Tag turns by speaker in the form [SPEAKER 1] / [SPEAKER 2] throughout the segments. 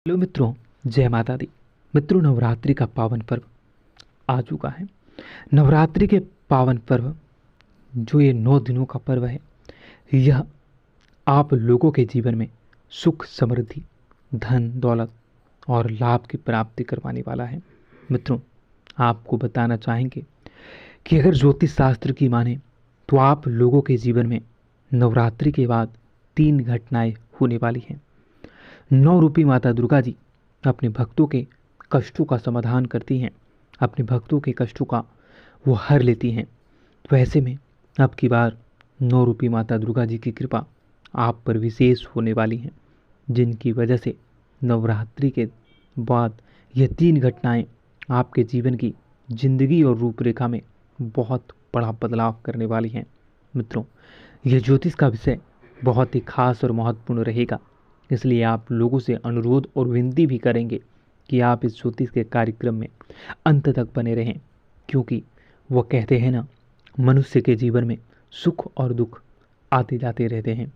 [SPEAKER 1] Hello मित्रों, जय माता दी। मित्रों, नवरात्रि का पावन पर्व आ चुका है। नवरात्रि के पावन पर्व जो ये 9 दिनों का पर्व है, यह आप लोगों के जीवन में सुख, समृद्धि, धन, दौलत और लाभ की प्राप्ति करवाने वाला है। मित्रों, आपको बताना चाहेंगे कि अगर ज्योतिष शास्त्र की माने तो आप लोगों के जीवन में नवरात्रि के बाद 3 घटनाएं होने वाली हैं। 9 रूपी माता दुर्गा जी अपने भक्तों के कष्टों का समाधान करती हैं, अपने भक्तों के कष्टों का वो हर लेती हैं। तो ऐसे में अब की बार 9 रूपी माता दुर्गा जी की कृपा आप पर विशेष होने वाली हैं, जिनकी वजह से नवरात्रि के बाद यह 3 घटनाएं आपके जीवन की जिंदगी और रूपरेखा में बहुत बड़ा बदलाव करने वाली हैं। मित्रों, यह ज्योतिष का विषय बहुत ही खास और महत्वपूर्ण रहेगा, इसलिए आप लोगों से अनुरोध और विनती भी करेंगे कि आप इस ज्योतिष के कार्यक्रम में अंत तक बने रहें, क्योंकि वो कहते हैं ना, मनुष्य के जीवन में सुख और दुख आते जाते रहते हैं।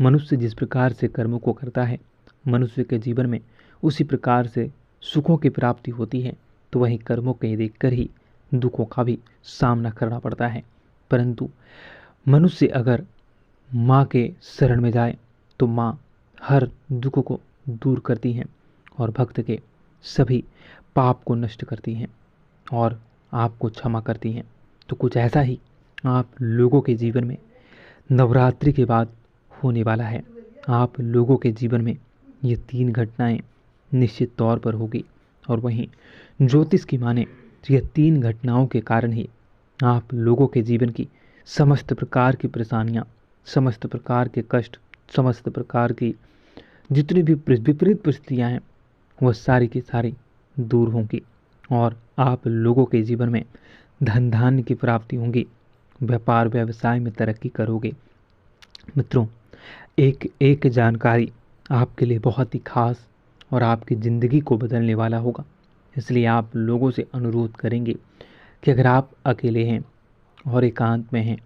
[SPEAKER 1] मनुष्य जिस प्रकार से कर्मों को करता है, मनुष्य के जीवन में उसी प्रकार से सुखों की प्राप्ति होती है। तो वहीं कर्मों के देखकर ही दुखों का भी सामना करना पड़ता है। परंतु मनुष्य अगर माँ के शरण में जाए तो माँ हर दुख को दूर करती हैं और भक्त के सभी पाप को नष्ट करती हैं और आपको क्षमा करती हैं। तो कुछ ऐसा ही आप लोगों के जीवन में नवरात्रि के बाद होने वाला है। आप लोगों के जीवन में ये 3 घटनाएं निश्चित तौर पर होगी और वहीं ज्योतिष की माने तो यह 3 घटनाओं के कारण ही आप लोगों के जीवन की समस्त प्रकार की परेशानियां, समस्त प्रकार के कष्ट, समस्त प्रकार की जितनी भी विपरीत परिस्थितियां हैं, वह सारी की सारी दूर होंगी और आप लोगों के जीवन में धन धान्य की प्राप्ति होंगी, व्यापार व्यवसाय में तरक्की करोगे। मित्रों, एक एक जानकारी आपके लिए बहुत ही खास और आपकी ज़िंदगी को बदलने वाला होगा। इसलिए आप लोगों से अनुरोध करेंगे कि अगर आप अकेले हैं और एकांत में हैं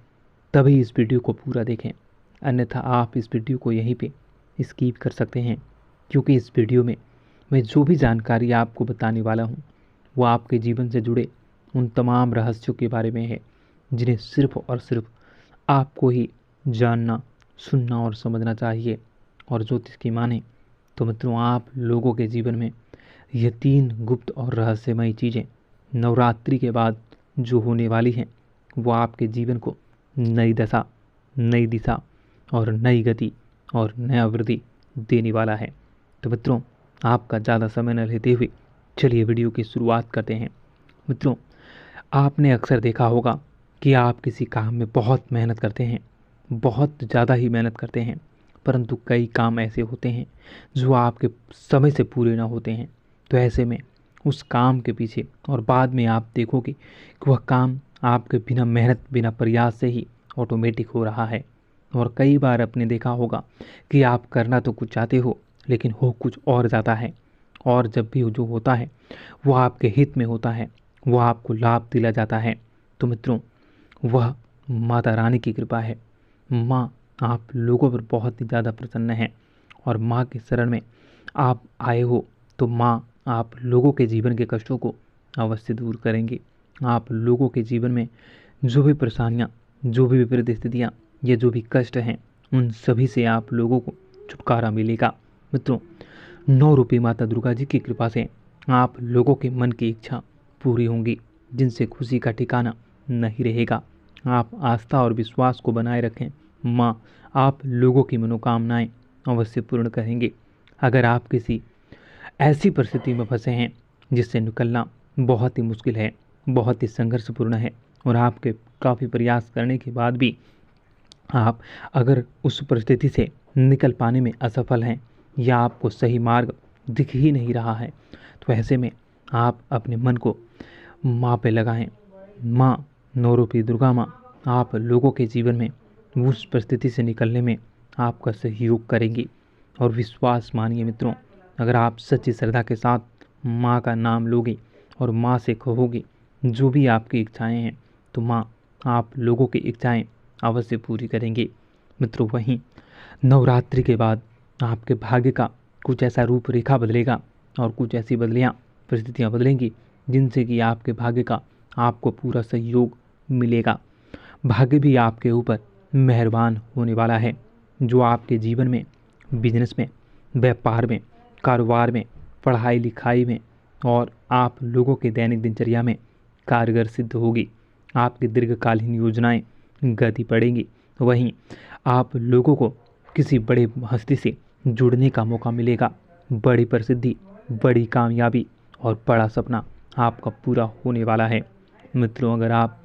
[SPEAKER 1] तभी इस वीडियो को पूरा देखें, अन्यथा आप इस वीडियो को यहीं पे स्किप कर सकते हैं, क्योंकि इस वीडियो में मैं जो भी जानकारी आपको बताने वाला हूँ वो आपके जीवन से जुड़े उन तमाम रहस्यों के बारे में है, जिन्हें सिर्फ और सिर्फ आपको ही जानना, सुनना और समझना चाहिए। और ज्योतिष की माने तो मित्रों, आप लोगों के जीवन में ये 3 गुप्त और रहस्यमयी चीज़ें नवरात्रि के बाद जो होने वाली हैं, वो आपके जीवन को नई दशा, नई दिशा और नई गति और नया वृद्धि देने वाला है। तो मित्रों, आपका ज़्यादा समय न लेते हुए चलिए वीडियो की शुरुआत करते हैं। मित्रों, आपने अक्सर देखा होगा कि आप किसी काम में बहुत मेहनत करते हैं, बहुत ज़्यादा ही मेहनत करते हैं, परंतु कई काम ऐसे होते हैं जो आपके समय से पूरे ना होते हैं। तो ऐसे में उस काम के पीछे और बाद में आप देखोगे कि वह काम आपके बिना मेहनत, बिना प्रयास से ही ऑटोमेटिक हो रहा है। और कई बार आपने देखा होगा कि आप करना तो कुछ चाहते हो लेकिन हो कुछ और जाता है, और जब भी जो होता है वो आपके हित में होता है, वो आपको लाभ दिला जाता है। तो मित्रों, वह माता रानी की कृपा है। माँ आप लोगों पर बहुत ही ज़्यादा प्रसन्न है और माँ के शरण में आप आए हो तो माँ आप लोगों के जीवन के कष्टों को अवश्य दूर करेंगी। आप लोगों के जीवन में जो भी परेशानियाँ, जो भी विपरीत स्थितियाँ, ये जो भी कष्ट हैं, उन सभी से आप लोगों को छुटकारा मिलेगा। मित्रों, 9 रूपी माता दुर्गा जी की कृपा से आप लोगों के मन की इच्छा पूरी होंगी, जिनसे खुशी का ठिकाना नहीं रहेगा। आप आस्था और विश्वास को बनाए रखें, माँ आप लोगों की मनोकामनाएं अवश्य पूर्ण करेंगे। अगर आप किसी ऐसी परिस्थिति में फंसे हैं जिससे निकलना बहुत ही मुश्किल है, बहुत ही संघर्षपूर्ण है, और आपके काफ़ी प्रयास करने के बाद भी आप अगर उस परिस्थिति से निकल पाने में असफल हैं या आपको सही मार्ग दिख ही नहीं रहा है, तो ऐसे में आप अपने मन को माँ पे लगाएं। माँ 9 रूपी दुर्गा माँ आप लोगों के जीवन में उस परिस्थिति से निकलने में आपका सहयोग करेंगी। और विश्वास मानिए मित्रों, अगर आप सच्ची श्रद्धा के साथ माँ का नाम लोगे और माँ से कहोगे जो भी आपकी इच्छाएं हैं, तो माँ आप लोगों की इच्छाएं अवश्य पूरी करेंगी। मित्रों, वहीं नवरात्रि के बाद आपके भाग्य का कुछ ऐसा रूप रेखा बदलेगा और कुछ ऐसी परिस्थितियाँ बदलेंगी जिनसे कि आपके भाग्य का आपको पूरा सहयोग मिलेगा। भाग्य भी आपके ऊपर मेहरबान होने वाला है, जो आपके जीवन में, बिजनेस में, व्यापार में, कारोबार में, पढ़ाई लिखाई में और आप लोगों के दैनिक दिनचर्या में कारगर सिद्ध होगी। आपकी दीर्घकालीन योजनाएं गति पड़ेंगी। वहीं आप लोगों को किसी बड़े हस्ती से जुड़ने का मौका मिलेगा। बड़ी प्रसिद्धि, बड़ी कामयाबी और बड़ा सपना आपका पूरा होने वाला है। मित्रों, अगर आप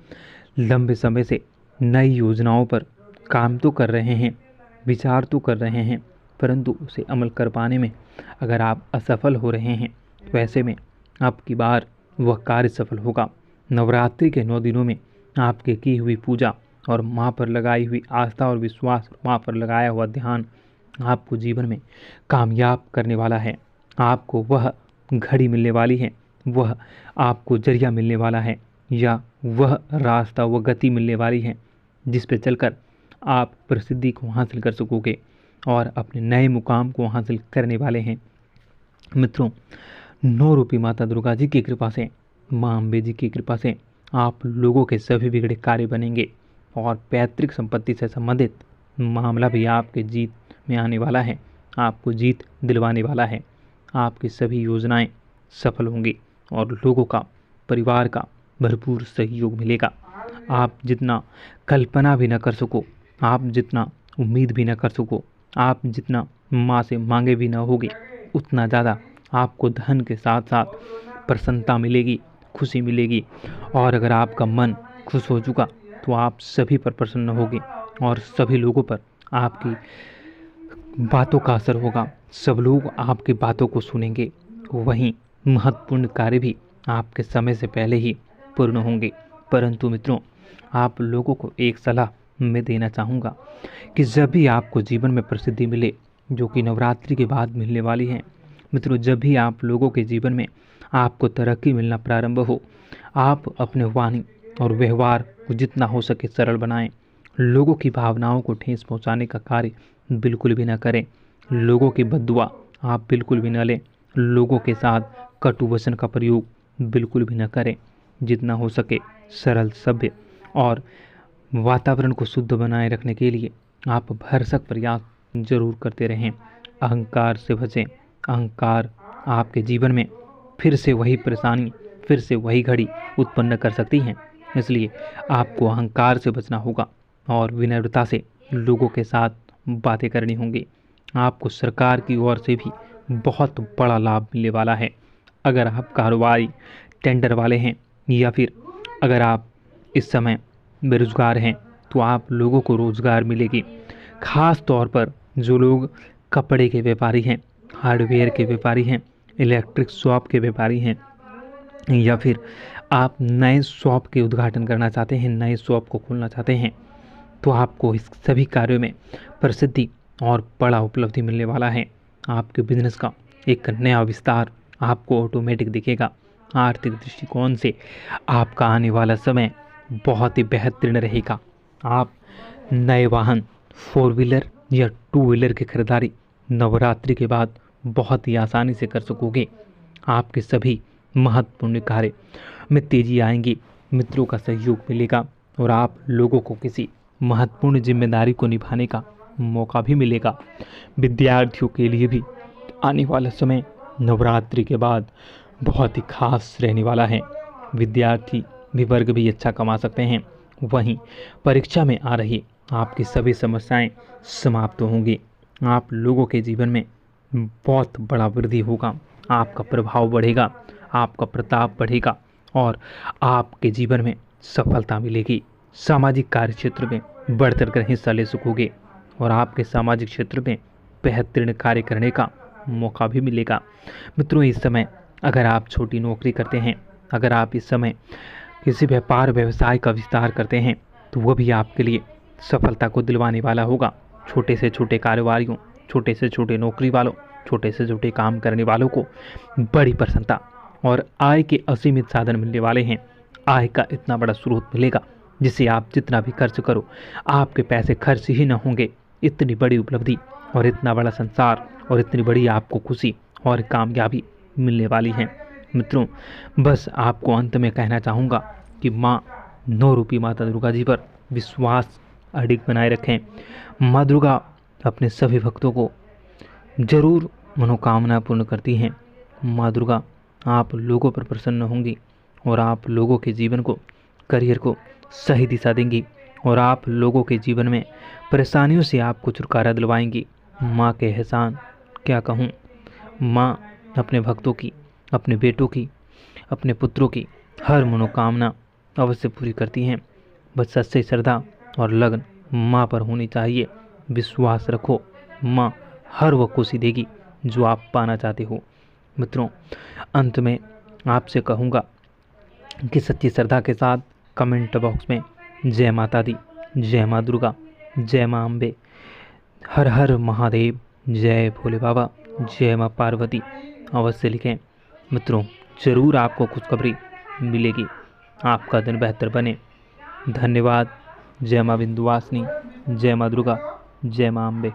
[SPEAKER 1] लंबे समय से नई योजनाओं पर काम तो कर रहे हैं, विचार तो कर रहे हैं, परंतु उसे अमल कर पाने में अगर आप असफल हो रहे हैं, तो ऐसे में अब की बार वह कार्य सफल होगा। नवरात्रि के 9 दिनों में आपके की हुई पूजा और माँ पर लगाई हुई आस्था और विश्वास, माँ पर लगाया हुआ ध्यान आपको जीवन में कामयाब करने वाला है। आपको वह घड़ी मिलने वाली है, वह आपको जरिया मिलने वाला है, या वह रास्ता, वह गति मिलने वाली है जिस पे चलकर आप प्रसिद्धि को हासिल कर सकोगे और अपने नए मुकाम को हासिल करने वाले हैं। मित्रों, 9 रूपी माता दुर्गा जी की कृपा से, माँ अम्बे जी की कृपा से आप लोगों के सभी बिगड़े कार्य बनेंगे और पैतृक संपत्ति से संबंधित मामला भी आपके जीत में आने वाला है, आपको जीत दिलवाने वाला है। आपकी सभी योजनाएं सफल होंगी और लोगों का, परिवार का भरपूर सहयोग मिलेगा। आप जितना कल्पना भी न कर सको, आप जितना उम्मीद भी न कर सको, आप जितना माँ से मांगे भी न होगे, उतना ज़्यादा आपको धन के साथ साथ प्रसन्नता मिलेगी, खुशी मिलेगी। और अगर आपका मन खुश हो चुका तो आप सभी पर प्रसन्न होगे और सभी लोगों पर आपकी बातों का असर होगा, सब लोग आपकी बातों को सुनेंगे। वहीं महत्वपूर्ण कार्य भी आपके समय से पहले ही पूर्ण होंगे। परंतु मित्रों, आप लोगों को एक सलाह मैं देना चाहूँगा कि जब भी आपको जीवन में प्रसिद्धि मिले, जो कि नवरात्रि के बाद मिलने वाली है, मित्रों, जब भी आप लोगों के जीवन में आपको तरक्की मिलना प्रारंभ हो, आप अपने वाणी और व्यवहार को जितना हो सके सरल बनाएं। लोगों की भावनाओं को ठेस पहुंचाने का कार्य बिल्कुल भी न करें। लोगों की बद्दुआ आप बिल्कुल भी न लें। लोगों के साथ कटु वचन का प्रयोग बिल्कुल भी न करें। जितना हो सके सरल, सभ्य और वातावरण को शुद्ध बनाए रखने के लिए आप भरसक प्रयास जरूर करते रहें। अहंकार से बचें। अहंकार आपके जीवन में फिर से वही परेशानी, फिर से वही घड़ी उत्पन्न कर सकती हैं। इसलिए आपको अहंकार से बचना होगा और विनम्रता से लोगों के साथ बातें करनी होंगी। आपको सरकार की ओर से भी बहुत बड़ा लाभ मिलने वाला है। अगर आप कारोबारी, टेंडर वाले हैं, या फिर अगर आप इस समय बेरोजगार हैं, तो आप लोगों को रोजगार मिलेगी। खास तौर पर जो लोग कपड़े के व्यापारी हैं, हार्डवेयर के व्यापारी हैं, इलेक्ट्रिक शॉप के व्यापारी हैं, या फिर आप नए शॉप के उद्घाटन करना चाहते हैं, नए शॉप को खोलना चाहते हैं, तो आपको इस सभी कार्यों में प्रसिद्धि और बड़ा उपलब्धि मिलने वाला है। आपके बिजनेस का एक नया विस्तार आपको ऑटोमेटिक दिखेगा। आर्थिक दृष्टिकोण से आपका आने वाला समय बहुत ही बेहतरीन रहेगा। आप नए वाहन, 4 व्हीलर या 2 व्हीलर की खरीदारी नवरात्रि के बाद बहुत ही आसानी से कर सकोगे। आपके सभी महत्वपूर्ण कार्य में तेजी आएंगी। मित्रों का सहयोग मिलेगा और आप लोगों को किसी महत्वपूर्ण जिम्मेदारी को निभाने का मौका भी मिलेगा। विद्यार्थियों के लिए भी आने वाला समय नवरात्रि के बाद बहुत ही खास रहने वाला है। विद्यार्थी भी वर्ग भी अच्छा कमा सकते हैं। वहीं परीक्षा में आ रही आपकी सभी समस्याएं समाप्त होंगी। आप लोगों के जीवन में बहुत बड़ा वृद्धि होगा। आपका प्रभाव बढ़ेगा, आपका प्रताप बढ़ेगा और आपके जीवन में सफलता मिलेगी। सामाजिक कार्य क्षेत्र में बढ़ चढ़कर हिस्सा ले सकोगे और आपके सामाजिक क्षेत्र में बेहतरीन कार्य करने का मौका भी मिलेगा। मित्रों, इस समय अगर आप छोटी नौकरी करते हैं, अगर आप इस समय किसी व्यापार व्यवसाय का विस्तार करते हैं, तो वह भी आपके लिए सफलता को दिलवाने वाला होगा। छोटे से छोटे कारोबारियों, छोटे से छोटे नौकरी वालों, छोटे से छोटे काम करने वालों को बड़ी प्रसन्नता और आय के असीमित साधन मिलने वाले हैं। आय का इतना बड़ा स्रोत मिलेगा जिससे आप जितना भी खर्च करो, आपके पैसे खर्च ही न होंगे। इतनी बड़ी उपलब्धि और इतना बड़ा संसार और इतनी बड़ी आपको खुशी और कामयाबी मिलने वाली है। मित्रों, बस आपको अंत में कहना चाहूँगा कि माँ 9 रूपी माता दुर्गा जी पर विश्वास अडिग बनाए रखें। माँ दुर्गा अपने सभी भक्तों को जरूर मनोकामना पूर्ण करती हैं। माँ दुर्गा आप लोगों पर प्रसन्न होंगी और आप लोगों के जीवन को, करियर को सही दिशा देंगी और आप लोगों के जीवन में परेशानियों से आपको छुटकारा दिलवाएंगी। माँ के एहसान क्या कहूँ। माँ अपने भक्तों की, अपने बेटों की, अपने पुत्रों की हर मनोकामना अवश्य पूरी करती हैं। बस सच्ची श्रद्धा और लगन माँ पर होनी चाहिए। विश्वास रखो, माँ हर वो खुशी देगी जो आप पाना चाहते हो। मित्रों, अंत में आपसे कहूँगा कि सच्ची श्रद्धा के साथ कमेंट बॉक्स में जय माता दी, जय माँ दुर्गा, जय माँ अम्बे, हर हर महादेव, जय भोले बाबा, जय माँ पार्वती अवश्य लिखें। मित्रों, ज़रूर आपको खुशखबरी मिलेगी। आपका दिन बेहतर बने। धन्यवाद। जय माँ विंध्यवासिनी, जय माँ दुर्गा, जय माँ अम्बे।